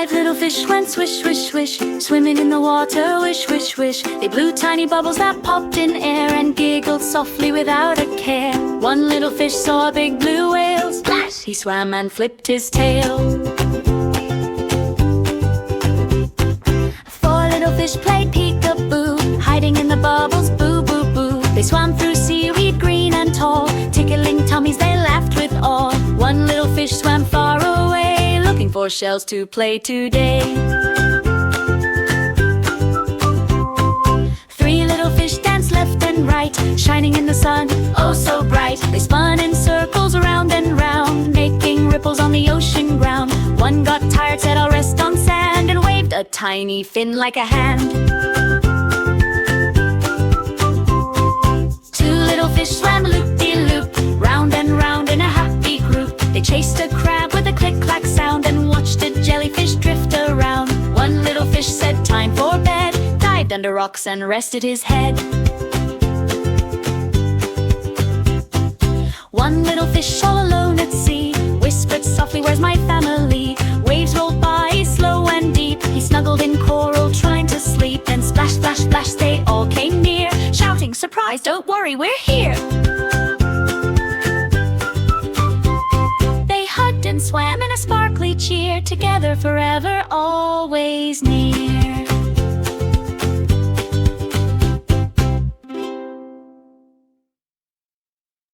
5 little fish went swish, swish, swish, swimming in the water, wish, wish, wish. They blew tiny bubbles that popped in air and giggled softly without a care. 1 little fish saw a big blue whale. Splash! He swam and flipped his tail. 4 little fish played peek-a-boo, hiding in the bubbles, boo, boo, boo. They swam through seaweed green and tall, tickling tummies they laughed with awe. 1 little fish swam far away, looking for shells to play today. 3 little fish danced left and right, shining in the sun, oh so bright. They spun in circles round and round, making ripples on the ocean ground. 1 got tired, said I'll rest on sand, and waved a tiny fin like a hand. 2 little fish swam loop-de-loop, round and round in a happy group. They chased a crab with a click-clack sound and watched a jellyfish drift around. 1 little fish said time for bed, dived under rocks and rested his head. 1 little fish all alone at sea whispered softly, where's my family? Waves rolled by slow and deep. He snuggled in coral trying to sleep. Then splash, splash, splash, they all came near, shouting, surprise, don't worry, we're here. They hugged and swam in a sparkly cheer, together forever, always near.